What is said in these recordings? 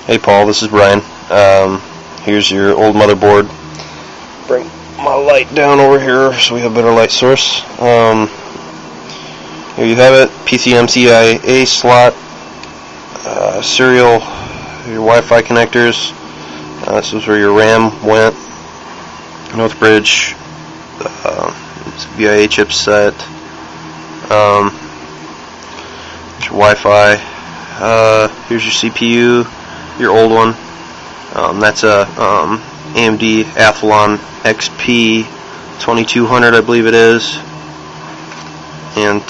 Hey Paul, this is Brian. Here's your old motherboard. Bring my light down over here so we have a better light source. Here you have it, PCMCIA slot, serial, your Wi-Fi connectors. This is where your RAM went. North Bridge, VIA chipset. Here's your Wi-Fi. Here's your CPU. Your old one. That's a AMD Athlon XP 2200, I believe it is, and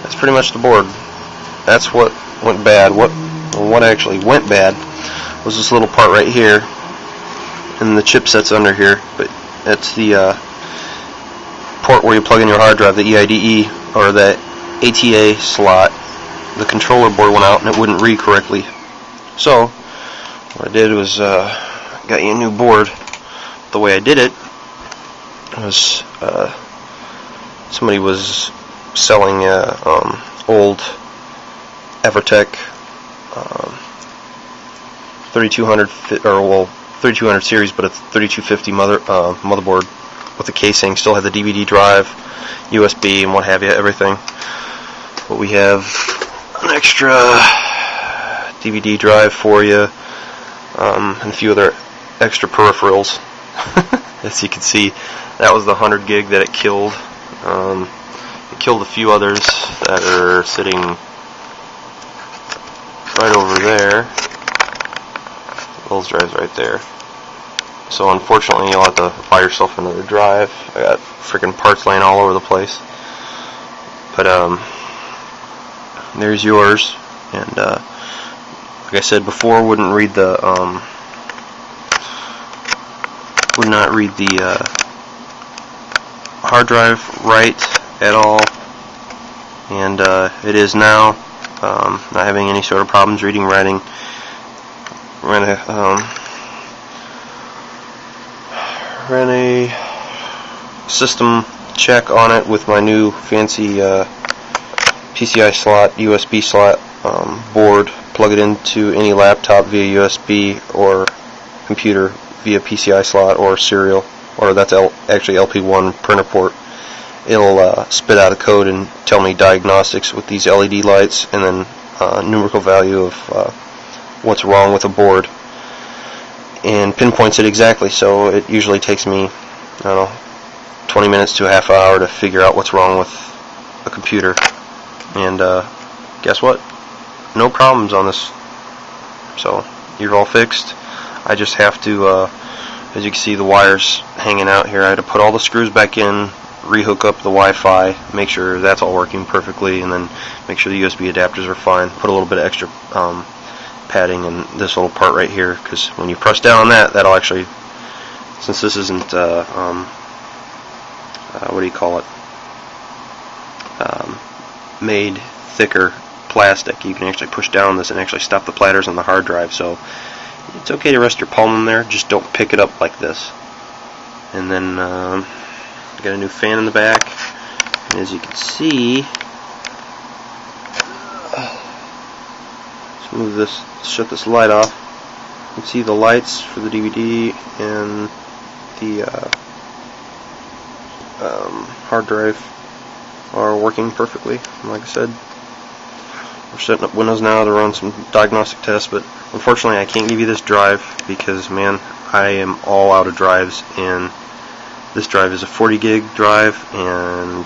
that's pretty much the board. That's what went bad. What actually went bad was this little part right here, and the chipset's under here. But that's the port where you plug in your hard drive, the EIDE or the ATA slot. The controller board went out and it wouldn't read correctly. So what I did was got you a new board. The way I did it was somebody was selling old Evertech 3200 3200 series, but a 3250 motherboard with the casing. Still had the DVD drive, USB, and what have you, everything. But we have an extra DVD drive for you, and a few other extra peripherals. As you can see, that was the 100 gig that it killed. It killed a few others that are sitting right over there. Those drives right there. So unfortunately, you'll have to buy yourself another drive. I got freaking parts laying all over the place. But there's yours. And like I said before, would not read the hard drive right at all, and it is now. Not having any sort of problems reading, writing. Ran a system check on it with my new fancy PCI slot, USB slot board. Plug it into any laptop via USB or computer via PCI slot or serial, or that's actually LP1 printer port. It'll spit out a code and tell me diagnostics with these LED lights, and then numerical value of what's wrong with a board, and pinpoints it exactly. So it usually takes me, I don't know, 20 minutes to a half hour to figure out what's wrong with a computer. And guess what? No problems on this. So you're all fixed. I just have to, as you can see, the wires hanging out here. I had to put all the screws back in, rehook up the Wi-Fi, make sure that's all working perfectly, and then make sure the USB adapters are fine. Put a little bit of extra padding in this little part right here, because when you press down on that, that'll actually, since this isn't what do you call it, made thicker plastic, you can actually push down on this and actually stop the platters on the hard drive. So it's okay to rest your palm in there, just don't pick it up like this. And then got a new fan in the back, and as you can see, let's move this, shut this light off. You can see the lights for the DVD and the hard drive are working perfectly. Like I said, we're setting up Windows now to run some diagnostic tests, but unfortunately I can't give you this drive because, man, I am all out of drives, and this drive is a 40 gig drive, and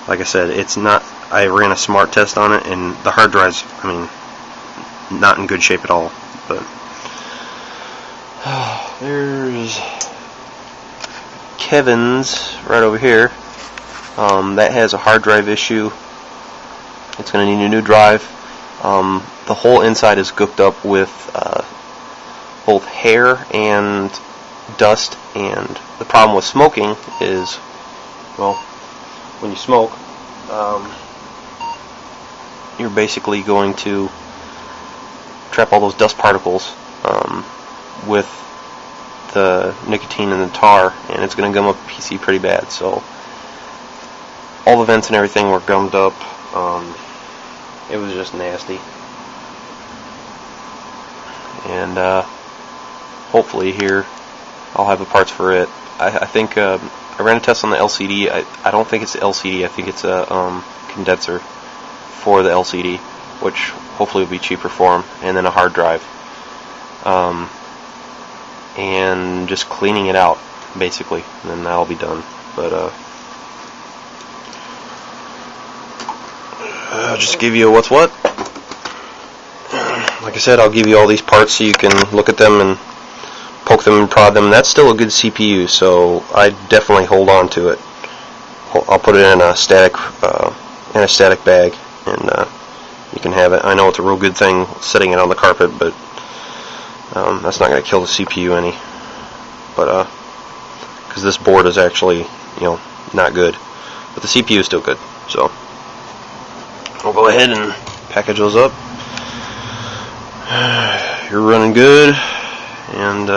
like I said, it's not, I ran a smart test on it, and the hard drive's, I mean, not in good shape at all. But there's Kevin's right over here. That has a hard drive issue. It's going to need a new drive. The whole inside is gooked up with both hair and dust, and the problem with smoking is, well, when you smoke, you're basically going to trap all those dust particles with the nicotine and the tar, and it's going to gum up the PC pretty bad. So all the vents and everything were gummed up. It was just nasty. and hopefully here I'll have the parts for it. I think I ran a test on the LCD. I don't think it's the LCD. I think it's a condenser for the LCD, which hopefully will be cheaper for them, and then a hard drive, and just cleaning it out basically, and then that'll be done. But I'll just give you what's what. Like I said, I'll give you all these parts so you can look at them and poke them and prod them. That's still a good CPU, so I definitely hold on to it. I'll put it in a static bag, and you can have it. I know it's a real good thing setting it on the carpet, but that's not going to kill the CPU any. But because this board is actually, not good, but the CPU is still good. So I'll go ahead and package those up. You're running good, and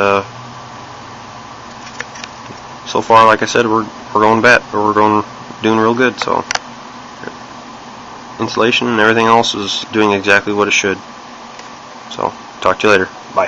so far, like I said, we're doing real good. So installation and everything else is doing exactly what it should. So talk to you later. Bye.